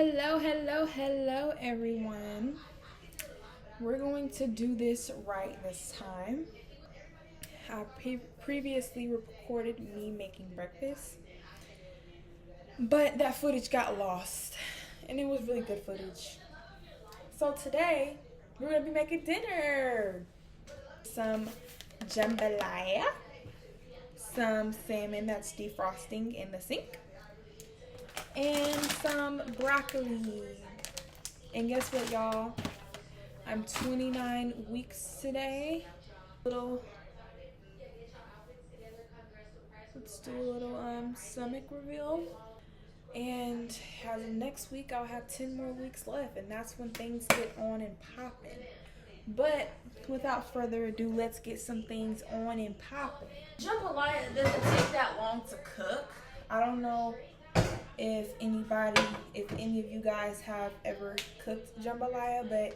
Hello everyone. We're going to do this right this time. I previously recorded me making breakfast, but that footage got lost and it was really good footage. So today we're going to be making dinner. Some jambalaya, some salmon that's defrosting in the sink, and some broccoli. And guess what, y'all? I'm 29 weeks today. Let's do a little stomach reveal. And as of next week, I'll have 10 more weeks left, and that's when things get on and popping. But without further ado, let's get some things on and popping. Jambalaya doesn't take that long to cook. I don't know if any of you guys have ever cooked jambalaya, but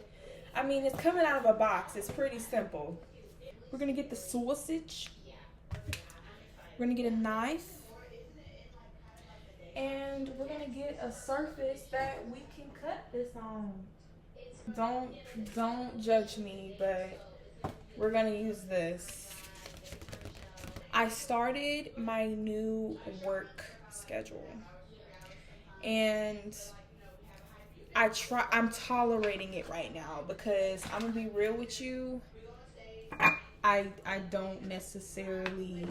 I mean, it's coming out of a box. It's pretty simple. We're gonna get the sausage. We're gonna get a knife. And we're gonna get a surface that we can cut this on. Don't judge me, but we're gonna use this. I started my new work schedule, and I'm tolerating it right now because I'm gonna be real with you. I don't necessarily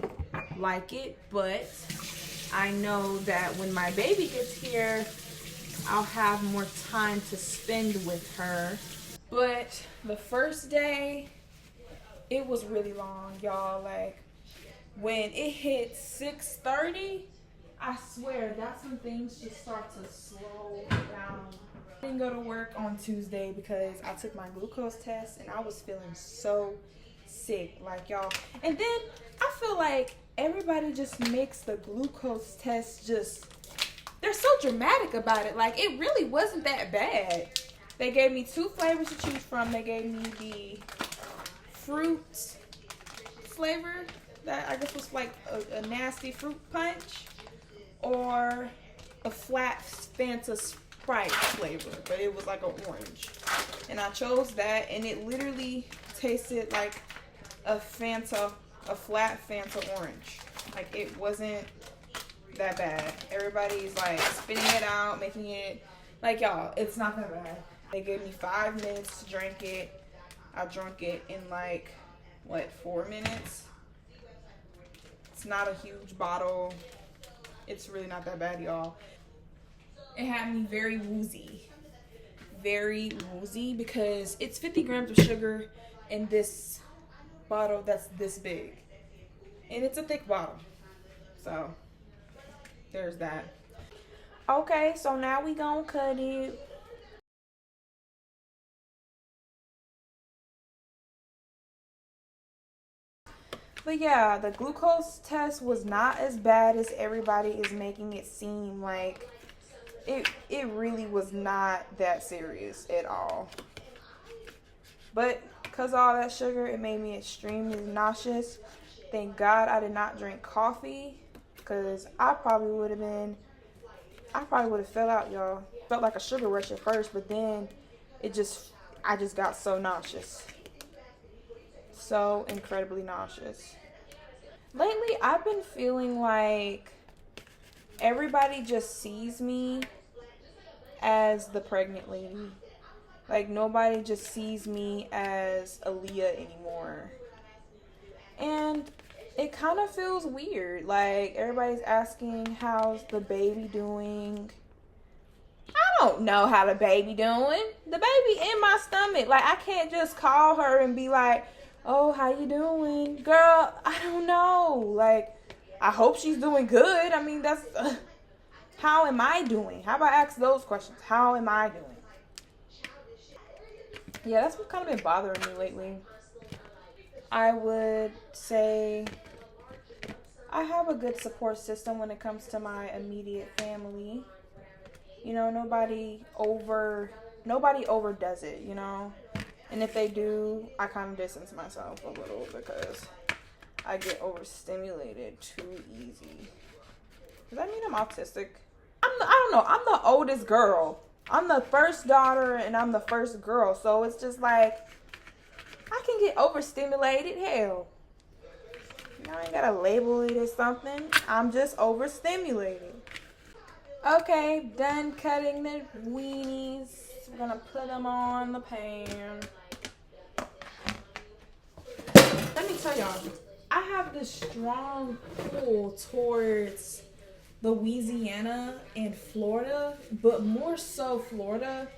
like it, but I know that when my baby gets here, I'll have more time to spend with her. But the first day, it was really long, y'all. Like, when it hit 6:30, I swear that's when things just start to slow down. I didn't go to work on Tuesday because I took my glucose test and I was feeling so sick, like, y'all. And then I feel like everybody just makes the glucose test they're so dramatic about it. Like, it really wasn't that bad. They gave me 2 flavors to choose from. They gave me the fruit flavor that I guess was like a nasty fruit punch, or a flat Fanta Sprite flavor, but it was like an orange. And I chose that, and it literally tasted like a flat Fanta orange. Like, it wasn't that bad. Everybody's like spitting it out, making it like, y'all, it's not that bad. They gave me 5 minutes to drink it. I drank it in like 4 minutes. It's not a huge bottle. It's really not that bad, y'all. It had me very woozy because it's 50 grams of sugar in this bottle that's this big, and it's a thick bottle, so there's that. Okay, so now we gonna cut it. But yeah, the glucose test was not as bad as everybody is making it seem. Like, it really was not that serious at all. But because of all that sugar, it made me extremely nauseous. Thank God I did not drink coffee, because I probably would have fell out, y'all. Felt like a sugar rush at first, but then I just got so nauseous. So incredibly nauseous. Lately, I've been feeling like everybody just sees me as the pregnant lady. Like, nobody just sees me as Aaliyah anymore. And it kind of feels weird. Like, everybody's asking, how's the baby doing? I don't know how the baby doing. The baby in my stomach. Like, I can't just call her and be like, oh, how you doing? Girl, I don't know. Like, I hope she's doing good. I mean, that's... how am I doing? How about I ask those questions? How am I doing? Yeah, that's what kind of been bothering me lately. I would say I have a good support system when it comes to my immediate family. You know, nobody overdoes it, you know? And if they do, I kind of distance myself a little because I get overstimulated too easy. Does that mean I'm autistic? I don't know. I'm the oldest girl I'm the first daughter and I'm the first girl, so it's just like I can get overstimulated. Hell, I ain't gotta label it as something. I'm just overstimulated. Okay, done cutting the weenies. We're gonna put them on the pan. Let me tell y'all, I have this strong pull towards Louisiana and Florida, but more so Florida.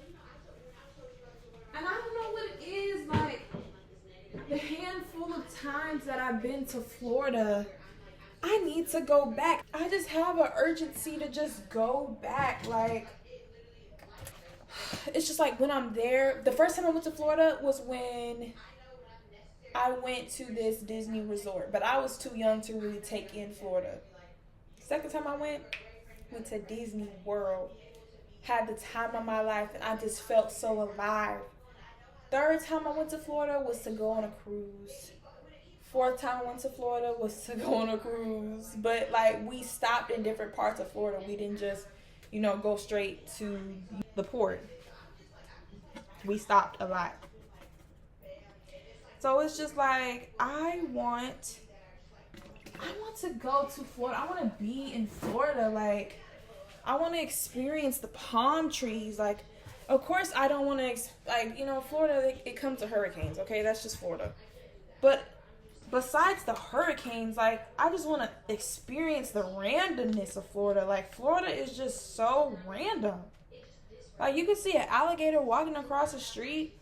And I don't know what it is, like the handful of times that I've been to Florida, I need to go back. I just have an urgency to just go back. Like, it's just like when I'm there. The first time I went to Florida was when I went to this Disney resort, but I was too young to really take in Florida. Second time I went to Disney World. Had the time of my life, and I just felt so alive. Third time I went to Florida was to go on a cruise. Fourth time I went to Florida was to go on a cruise. But like we stopped in different parts of Florida. We didn't just, go straight to the port. We stopped a lot. So it's just like I want to go to Florida. I want to be in Florida. Like I want to experience the palm trees. Like, of course, I don't want to, Florida, it comes to hurricanes, okay? That's just Florida. But besides the hurricanes, like, I just want to experience the randomness of Florida. Like, Florida is just so random. Like, you can see an alligator walking across the street.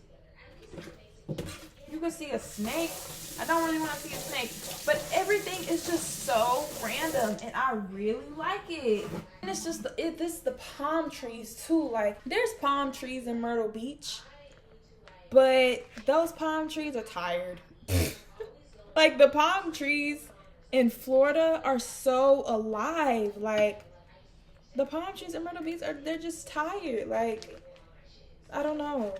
You can see a snake. I don't really want to see a snake. But everything is just so random, and I really like it. And it's just, this the palm trees, too. Like, there's palm trees in Myrtle Beach, but those palm trees are tired. Like, the palm trees in Florida are so alive. Like, the palm trees in Myrtle Beach, they're just tired. Like, I don't know.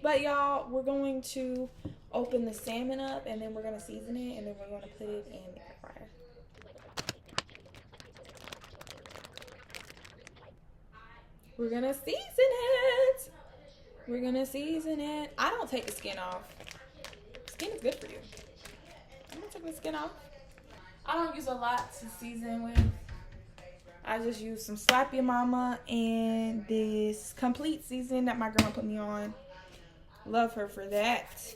But y'all, we're going to open the salmon up, and then we're going to season it, and then we're going to put it in the air fryer. We're going to season it. We're going to season it. I don't take the skin off. Skin is good for you. I'm going to take the skin off. I don't use a lot to season with. I just use some Slap Your Mama and this complete seasoning that my grandma put me on. Love her for that.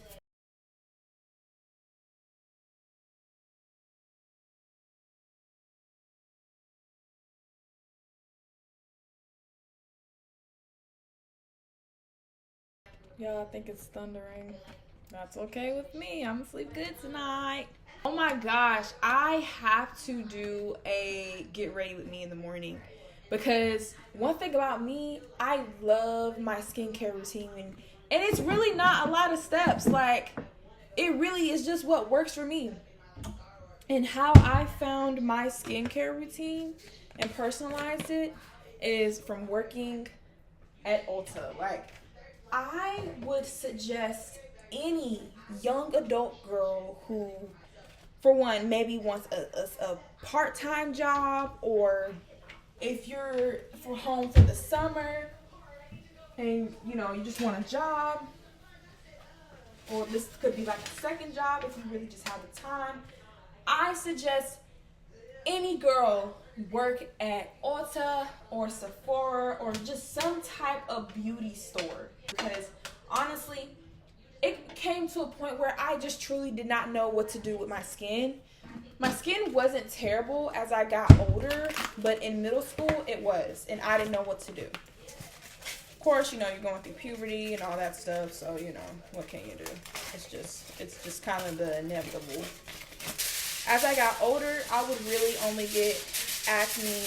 Y'all think it's thundering. That's okay with me. I'm gonna sleep good tonight. Oh my gosh, I have to do a get ready with me in the morning. Because one thing about me, I love my skincare routine. And it's really not a lot of steps. Like, it really is just what works for me. And how I found my skincare routine and personalized it is from working at Ulta. Like, I would suggest any young adult girl who, for one, maybe wants a part-time job, or if you're for home for the summer and you just want a job, or this could be like a second job if you really just have the time. I suggest any girl work at Ulta or Sephora or just some type of beauty store, because honestly, it came to a point where I just truly did not know what to do with my skin. My skin wasn't terrible as I got older, but in middle school it was, and I didn't know what to do. Of course, you're going through puberty and all that stuff, so what can you do? It's just kind of the inevitable. As I got older, I would really only get acne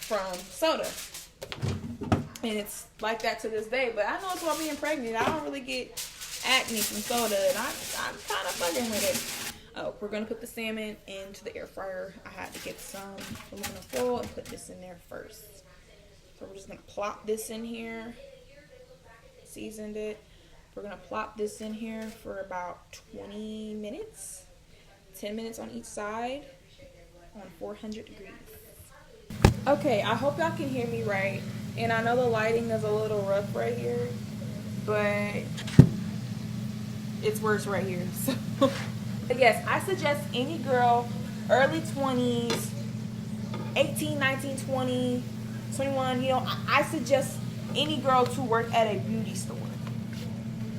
from soda. And it's like that to this day. But I know it's while being pregnant. I don't really get acne from soda. And I'm kind of bugging with it. Oh, we're going to put the salmon into the air fryer. I had to get some aluminum foil and put this in there first. So we're just going to plop this in here. Seasoned it. We're going to plop this in here for about 20 minutes. 10 minutes on each side on 400 degrees. Okay, I hope y'all can hear me right. And I know the lighting is a little rough right here, but it's worse right here. So, but yes, I suggest any girl, early 20s, 18, 19, 20, 21, you know, I suggest any girl to work at a beauty store.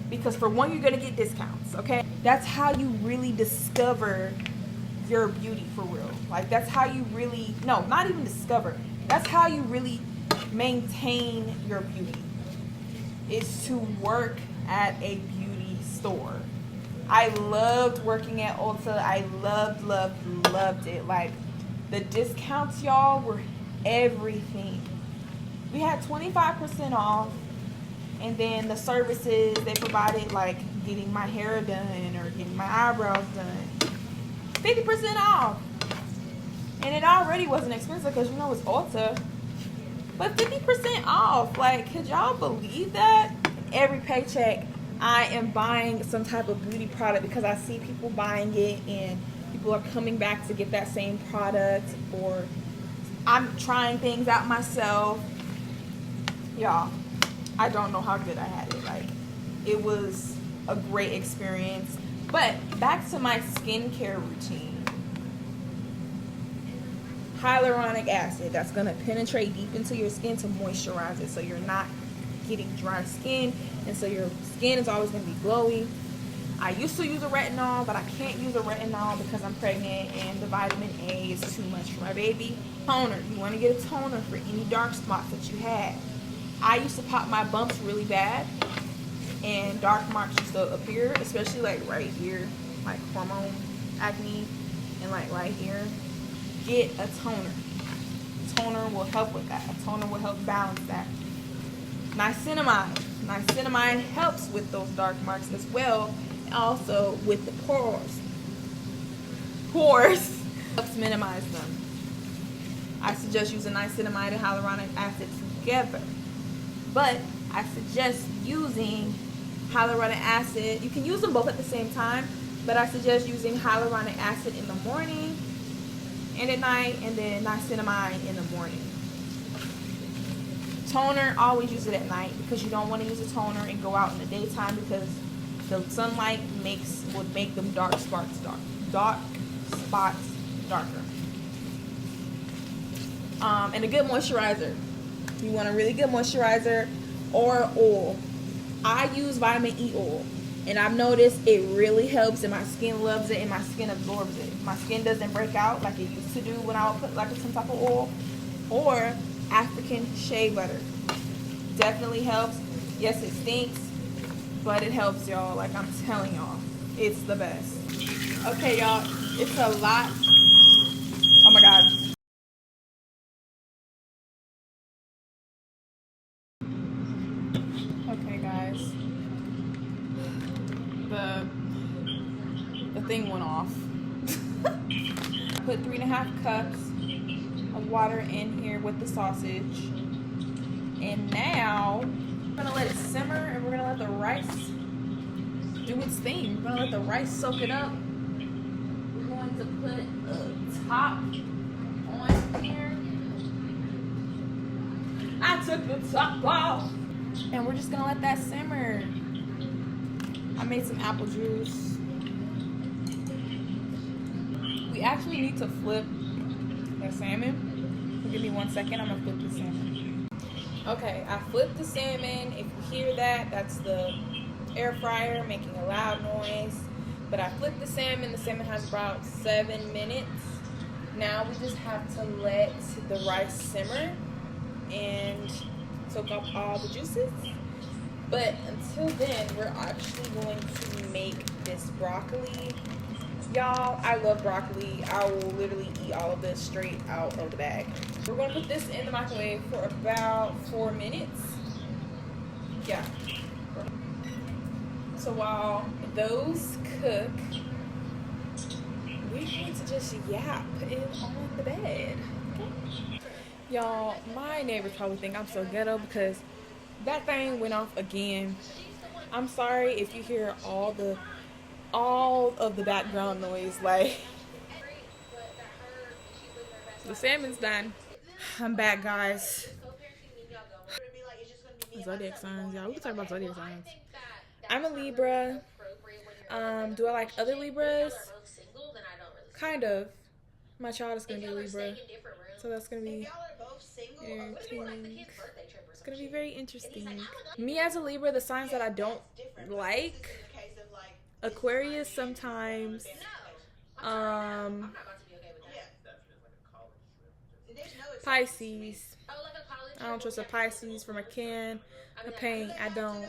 Because for one, you're going to get discounts, okay? That's how you really discover your beauty for real. Like, that's how you really, no, not even discover. That's how you really maintain your beauty, is to work at a beauty store. I loved working at Ulta. I loved it. Like, the discounts, y'all, were everything. We had 25% off, and then the services they provided, like getting my hair done or getting my eyebrows done, 50% off. And it already wasn't expensive because, you know, it's Ulta. But 50% off. Like, could y'all believe that? Every paycheck, I am buying some type of beauty product because I see people buying it and people are coming back to get that same product, or I'm trying things out myself. Y'all, I don't know how good I had it. Like, it was a great experience. But back to my skincare routine. Hyaluronic acid, that's going to penetrate deep into your skin to moisturize it, so you're not getting dry skin, and so your skin is always going to be glowy. I used to use a retinol, but I can't use a retinol because I'm pregnant and the vitamin A is too much for my baby. Toner, you want to get a toner for any dark spots that you had. I used to pop my bumps really bad, and dark marks used to appear, especially like right here, like hormone acne, and like right here. Get a toner. Toner will help with that. A toner will help balance that. Niacinamide. Niacinamide helps with those dark marks as well, and also with the pores. Pores helps minimize them. I suggest using niacinamide and hyaluronic acid together, but I suggest using hyaluronic acid. You can use them both at the same time, but I suggest using hyaluronic acid in the morning and at night, and then niacinamide in the morning. Toner, always use it at night because you don't want to use a toner and go out in the daytime because the sunlight would make them dark spots darker. And a good moisturizer. You want a really good moisturizer or oil. I use vitamin E oil, and I've noticed it really helps, and my skin loves it, and my skin absorbs it. My skin doesn't break out like it used to do when I would put like some type of oil. Or African shea butter. Definitely helps. Yes, it stinks, but it helps, y'all. Like, I'm telling y'all, it's the best. Okay, y'all, it's a lot. Oh my God. Okay, guys. The thing went off. Put 3.5 cups of water in here with the sausage. And now we're gonna let it simmer, and we're gonna let the rice do its thing. We're gonna let the rice soak it up. We're going to put a top on here. I took the top off. And we're just gonna let that simmer. I made some apple juice. We actually need to flip the salmon. So give me 1 second, I'm gonna flip the salmon. Okay, I flipped the salmon. If you hear that, that's the air fryer making a loud noise. But I flipped the salmon. The salmon has about 7 minutes. Now we just have to let the rice simmer and soak up all the juices. But until then, we're actually going to make this broccoli. Y'all, I love broccoli. I will literally eat all of this straight out of the bag. We're going to put this in the microwave for about 4 minutes. Yeah. So while those cook, we're going to just yap it on the bed. Okay? Y'all, my neighbors probably think I'm so ghetto because that thing went off again. I'm sorry if you hear all of the background noise. Like, the salmon's done. I'm back, guys. zodiac signs, y'all. We can talk about zodiac signs. I'm a Libra. Do I like other Libras? Kind of. My child is gonna be a Libra, so that's gonna be entertaining. It's gonna be very interesting. Me as a Libra, the signs that I don't like: Aquarius sometimes. Um, Pisces. I don't trust a Pisces from a can. A paint. I don't.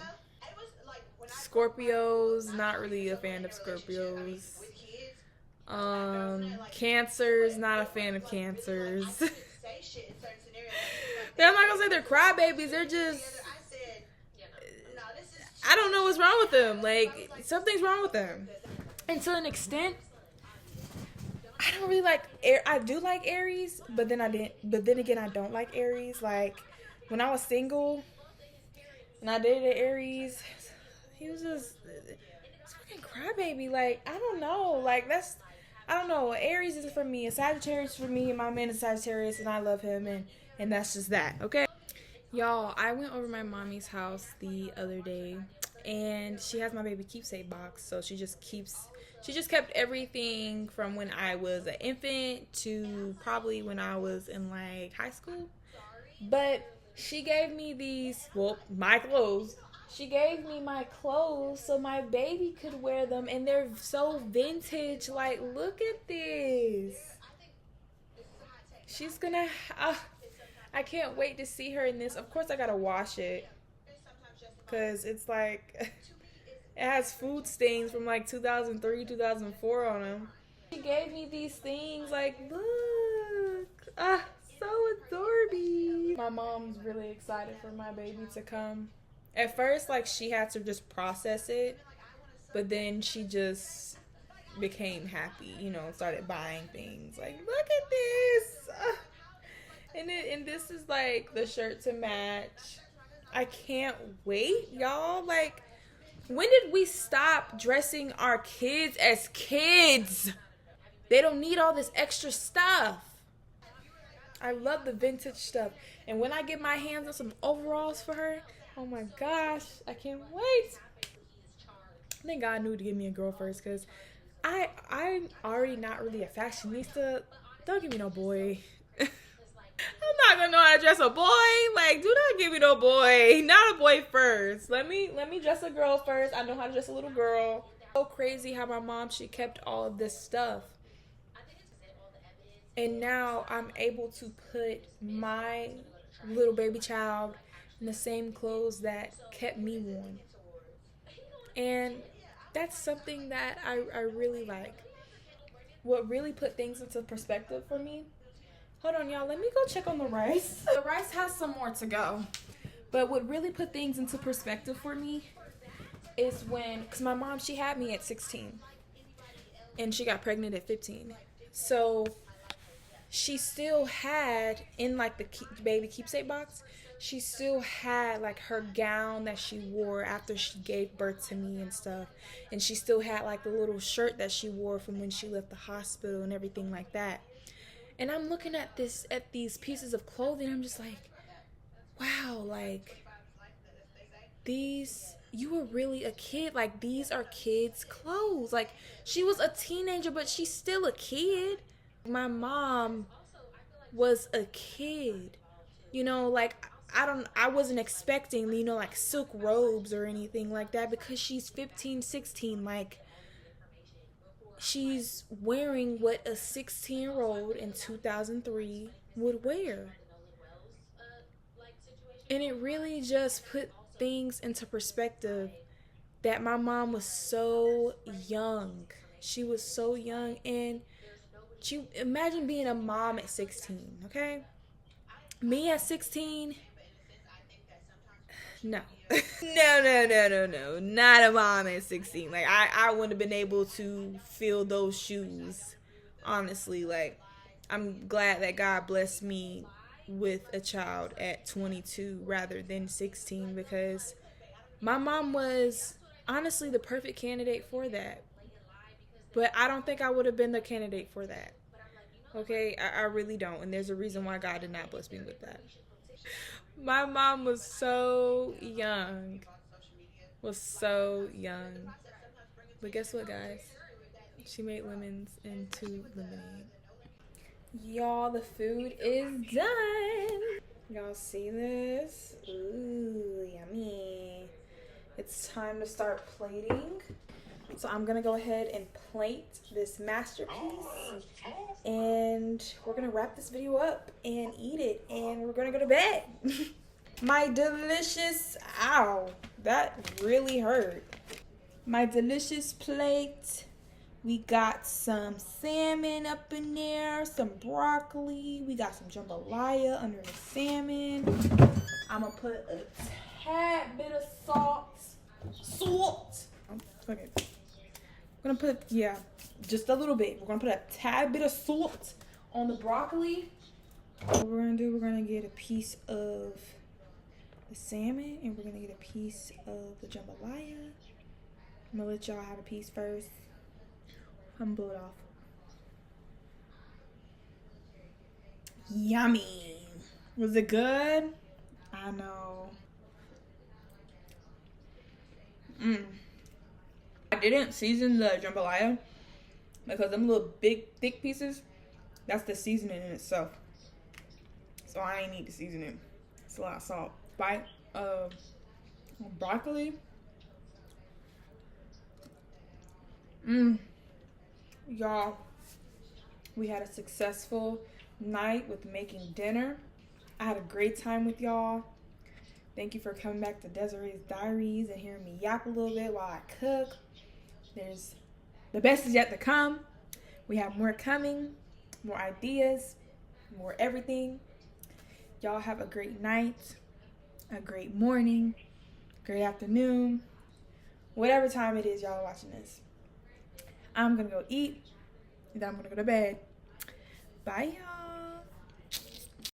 Scorpios. Not really a fan of Scorpios. Cancers. Not a fan of Cancers. I'm not gonna say they're crybabies. They're just, I don't know what's wrong with them. Like, something's wrong with them. And to an extent, I don't really like I do like Aries, but then again, I don't like Aries. Like, when I was single and I dated Aries, he was just fucking crybaby. Like, I don't know. Like, I don't know. Aries isn't for me. A Sagittarius for me, and my man is Sagittarius, and I love him, and that's just that. Okay. Y'all, I went over my mommy's house the other day, and she has my baby keepsake box. So she just kept everything from when I was an infant to probably when I was in like high school. But she gave me my clothes. She gave me my clothes so my baby could wear them, and they're so vintage. Like, look at this. She's gonna I can't wait to see her in this. Of course, I gotta wash it because it's like it has food stains from like 2003, 2004 on them. She gave me these things. Like, look, so adorable. My mom's really excited for my baby to come. At first, like, she had to just process it, but then she just became happy. Started buying things. Like, look at this. And this is like the shirt to match. I can't wait, y'all. Like, when did we stop dressing our kids as kids? They don't need all this extra stuff. I love the vintage stuff. And when I get my hands on some overalls for her, oh my gosh, I can't wait. I think God knew to give me a girl first, because I'm already not really a fashionista. Don't give me no boy. I'm not gonna know how to dress a boy. Like, do not give me no boy. Not a boy first. Let me dress a girl first. I know how to dress a little girl. So crazy how my mom, she kept all of this stuff. And now I'm able to put my little baby child in the same clothes that kept me warm. And that's something that I really like. What really put things into perspective for me. Hold on, y'all. Let me go check on the rice. The rice has some more to go. But what really put things into perspective for me is because my mom, she had me at 16. And she got pregnant at 15. So she still had, in like the baby keepsake box, she still had like her gown that she wore after she gave birth to me and stuff. And she still had like the little shirt that she wore from when she left the hospital and everything like that. And I'm looking at these pieces of clothing. I'm just like, wow, like, you were really a kid. Like, these are kids' clothes. Like, she was a teenager, but she's still a kid. My mom was a kid. Like, I wasn't expecting, like silk robes or anything like that, because she's 15, 16. Like, she's wearing what a 16-year-old in 2003 would wear. And it really just put things into perspective that my mom was so young. She was so young. And imagine being a mom at 16, okay? Me at 16, no. No. Not a mom at 16. Like, I wouldn't have been able to fill those shoes. Honestly, like, I'm glad that God blessed me with a child at 22 rather than 16, because my mom was honestly the perfect candidate for that. But I don't think I would have been the candidate for that. Okay? I really don't. And there's a reason why God did not bless me with that. My mom was so young. Was so young. But guess what, guys? She made lemons into lemonade. Y'all, the food is done. Y'all see this? Ooh, yummy. It's time to start plating. So I'm gonna go ahead and plate this masterpiece, and we're gonna wrap this video up and eat it, and we're gonna go to bed. My delicious, ow, that really hurt. My delicious plate. We got some salmon up in there, some broccoli. We got some jambalaya under the salmon. I'm gonna put a tad bit of salt. Okay. I'm gonna put, yeah, just a little bit. We're gonna put a tad bit of salt on the broccoli. What we're gonna do, we're gonna get a piece of the salmon, and we're gonna get a piece of the jambalaya. I'm gonna let y'all have a piece first. I'm gonna blow it off. Yummy. Was it good? I know. I didn't season the jambalaya because them little big thick pieces, that's the seasoning in itself. So I ain't need to season it. It's a lot of salt. Bite of broccoli. Y'all, we had a successful night with making dinner. I had a great time with y'all. Thank you for coming back to Desiree's Diaries and hearing me yap a little bit while I cook. There's the best is yet to come. We have more coming, more ideas, more everything. Y'all have a great night, a great morning, great afternoon, whatever time it is y'all are watching this. I'm gonna go eat, and then I'm gonna go to bed. Bye, y'all.